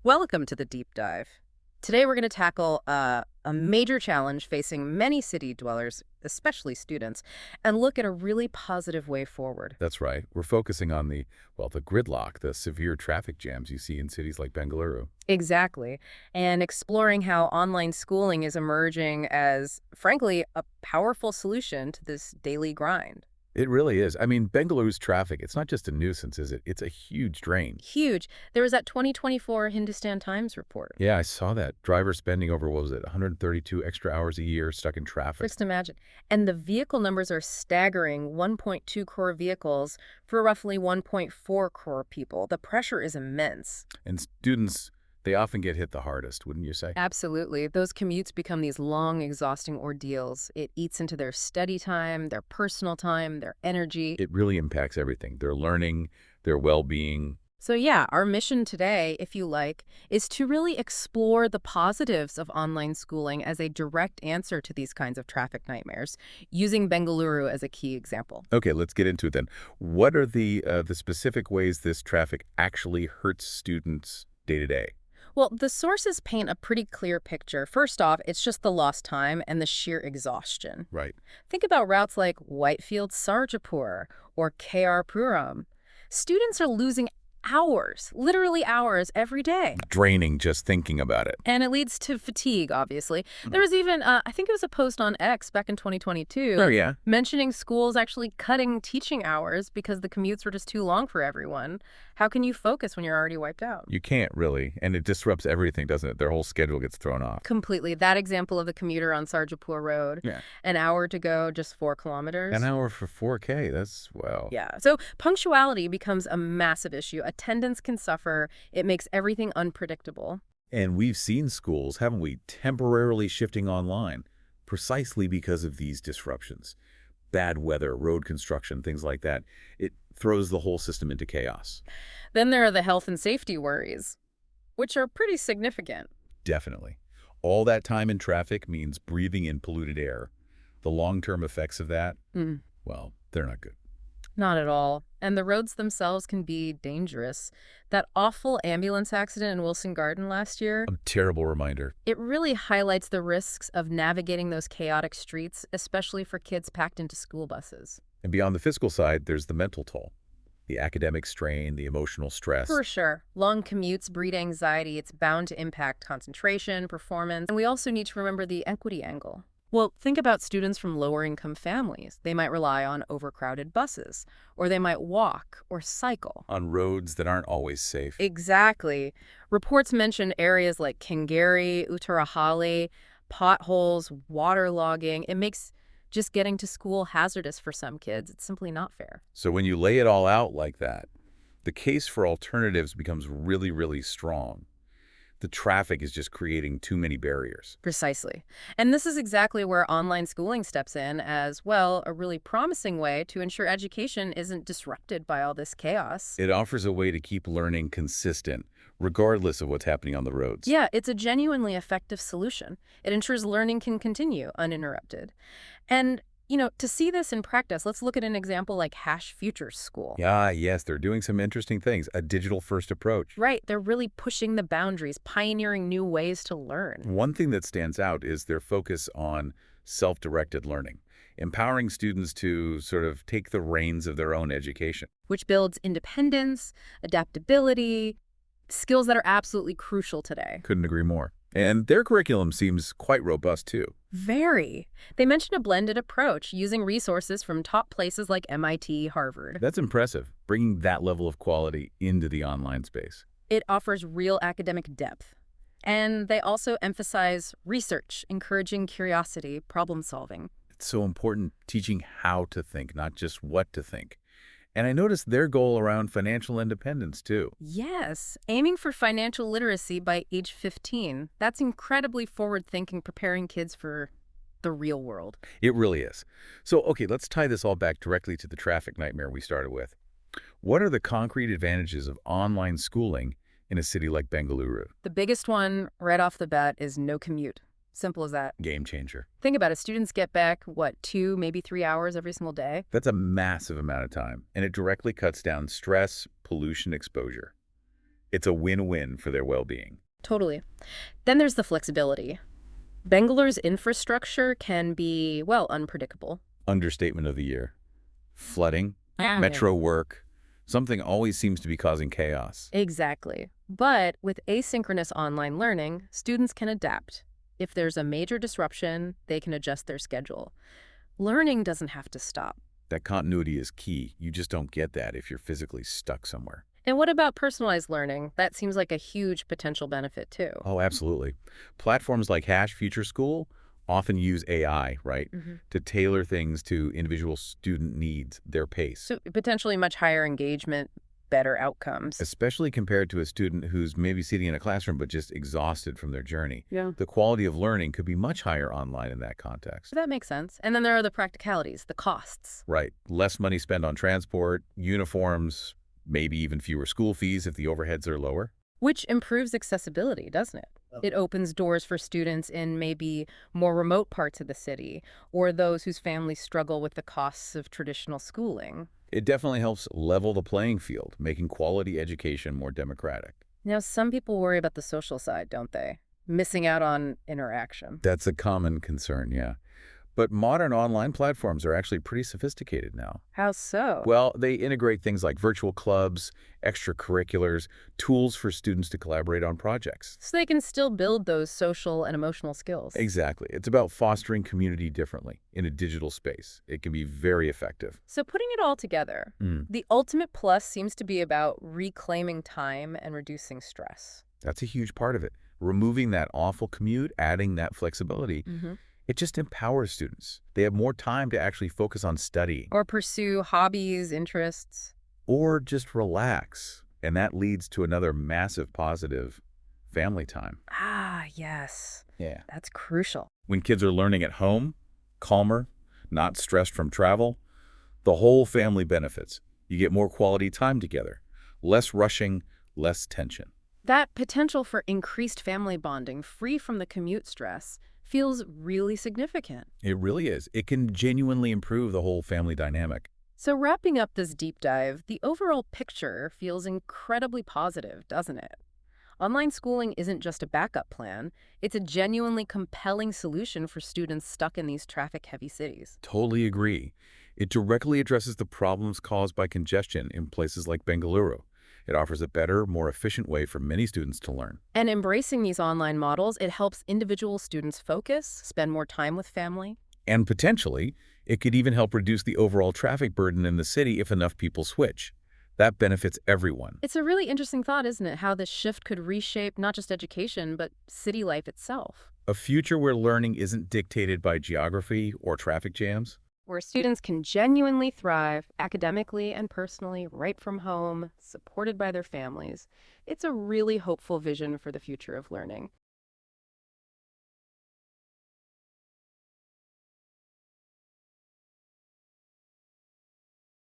Welcome to the deep dive. Today we're going to tackle a major challenge facing many city dwellers, especially students, and look at a really positive way forward. That's right. We're focusing on the gridlock, the severe traffic jams you see in cities like Bengaluru. Exactly. And exploring how online schooling is emerging as, frankly, a powerful solution to this daily grind. It really is. I mean, Bengaluru's traffic, it's not just a nuisance, is it? It's a huge drain. Huge. There was that 2024 Hindustan Times report. Yeah, I saw that. Drivers spending over, what was it, 132 extra hours a year stuck in traffic. Just imagine. And the vehicle numbers are staggering: 1.2 crore vehicles for roughly 1.4 crore people. The pressure is immense. And students, they often get hit the hardest, wouldn't you say? Absolutely. Those commutes become these long, exhausting ordeals. It eats into their study time, their personal time, their energy. It really impacts everything. Their learning, their well-being. So yeah, our mission today, if you like, is to really explore the positives of online schooling as a direct answer to these kinds of traffic nightmares, using Bengaluru as a key example. Okay, let's get into it then. What are the specific ways this traffic actually hurts students day to day? Well, the sources paint a pretty clear picture. First off, it's just the lost time and the sheer exhaustion. Right. Think about routes like Whitefield Sarjapur or KR Puram. Students are losing hours, literally hours, every day. Draining just thinking about it. And it leads to fatigue, obviously. There was even, I think it was a post on X back in 2022, Oh, yeah. mentioning schools actually cutting teaching hours because the commutes were just too long for everyone. How can you focus when you're already wiped out? You can't really, and it disrupts everything, doesn't it? Their whole schedule gets thrown off. Completely. That example of the commuter on Sarjapur Road, Yeah. an hour to go, just 4 kilometers. An hour for 4K, that's, well. Yeah. So punctuality becomes a massive issue. Attendance can suffer. It makes everything unpredictable. And we've seen schools, haven't we, temporarily shifting online precisely because of these disruptions. Bad weather, road construction, things like that. It throws the whole system into chaos. Then there are the health and safety worries, which are pretty significant. Definitely. All that time in traffic means breathing in polluted air. The long-term effects of that, Mm, well, they're not good. not at all. And the roads themselves can be dangerous. That awful ambulance accident in Wilson Garden last year, A terrible reminder. it really highlights the risks of navigating those chaotic streets, especially for kids packed into school buses. And beyond the physical side, there's the mental toll. The academic strain, the emotional stress. For sure. Long commutes breed anxiety. It's bound to impact concentration, performance. And we also need to remember the equity angle. Well, think about students from lower-income families. They might rely on overcrowded buses, or they might walk or cycle. On roads that aren't always safe. Exactly. Reports mention areas like Kangari, Uttarahalli, potholes, waterlogging. It makes just getting to school hazardous for some kids. It's simply not fair. So when you lay it all out like that, the case for alternatives becomes really, really strong. The traffic is just creating too many barriers. Precisely. And this is exactly where online schooling steps in as, well, a really promising way to ensure education isn't disrupted by all this chaos. It offers a way to keep learning consistent, regardless of what's happening on the roads. Yeah, it's a genuinely effective solution. It ensures learning can continue uninterrupted. And, to see this in practice, let's look at an example like Hash Futures School. Yeah, yes, they're doing some interesting things. A digital-first approach. Right, they're really pushing the boundaries, pioneering new ways to learn. One thing that stands out is their focus on self-directed learning, empowering students to sort of take the reins of their own education. Which builds independence, adaptability, skills that are absolutely crucial today. Couldn't agree more. And their curriculum seems quite robust, too. Very. They mentioned a blended approach using resources from top places like MIT, Harvard. That's impressive, bringing that level of quality into the online space. It offers real academic depth. And they also emphasize research, encouraging curiosity, problem solving. It's so important teaching how to think, not just what to think. And I noticed their goal around financial independence, too. Yes, aiming for financial literacy by age 15. That's incredibly forward-thinking, preparing kids for the real world. It really is. So, okay, let's tie this all back directly to the traffic nightmare we started with. What are the concrete advantages of online schooling in a city like Bengaluru? The biggest one right off the bat is no commute. Simple as that. Game changer. Think about it. Students get back, 2, maybe 3 hours every single day? That's a massive amount of time, and it directly cuts down stress, pollution exposure. It's a win-win for their well-being. Totally. Then there's the flexibility. Bengaluru's infrastructure can be, well, unpredictable. Understatement of the year. Flooding, Yeah. metro work, something always seems to be causing chaos. Exactly. But with asynchronous online learning, students can adapt. If there's a major disruption, they can adjust their schedule. Learning doesn't have to stop. That continuity is key. You just don't get that if you're physically stuck somewhere. And what about personalized learning? That seems like a huge potential benefit too. Oh, absolutely. Platforms like Hash Future School often use AI, right, to tailor things to individual student needs, their pace. So potentially much higher engagement, better outcomes. Especially compared to a student who's maybe sitting in a classroom but just exhausted from their journey. Yeah. The quality of learning could be much higher online in that context. That makes sense. And then there are the practicalities, the costs. Right. Less money spent on transport, uniforms, maybe even fewer school fees if the overheads are lower. Which improves accessibility, doesn't it? It opens doors for students in maybe more remote parts of the city or those whose families struggle with the costs of traditional schooling. It definitely helps level the playing field, making quality education more democratic. Now, some people worry about the social side, don't they? Missing out on interaction. That's a common concern, yeah. But modern online platforms are actually pretty sophisticated now. How so? Well, they integrate things like virtual clubs, extracurriculars, tools for students to collaborate on projects. So they can still build those social and emotional skills. Exactly. It's about fostering community differently in a digital space. It can be very effective. So putting it all together, the ultimate plus seems to be about reclaiming time and reducing stress. That's a huge part of it. Removing that awful commute, adding that flexibility, it just empowers students. They have more time to actually focus on studying. Or pursue hobbies, interests. Or just relax. And that leads to another massive positive: family time. Ah, yes. Yeah. That's crucial. When kids are learning at home, calmer, not stressed from travel, the whole family benefits. You get more quality time together, less rushing, less tension. That potential for increased family bonding, free from the commute stress, feels really significant. It really is. It can genuinely improve the whole family dynamic. So wrapping up this deep dive, the overall picture feels incredibly positive, doesn't it? Online schooling isn't just a backup plan. It's a genuinely compelling solution for students stuck in these traffic-heavy cities. Totally agree. It directly addresses the problems caused by congestion in places like Bengaluru. It offers a better, more efficient way for many students to learn. And embracing these online models, it helps individual students focus, spend more time with family. And potentially, it could even help reduce the overall traffic burden in the city if enough people switch. That benefits everyone. It's a really interesting thought, isn't it? How this shift could reshape not just education, but city life itself. A future where learning isn't dictated by geography or traffic jams. Where students can genuinely thrive academically and personally right from home, supported by their families. It's a really hopeful vision for the future of learning.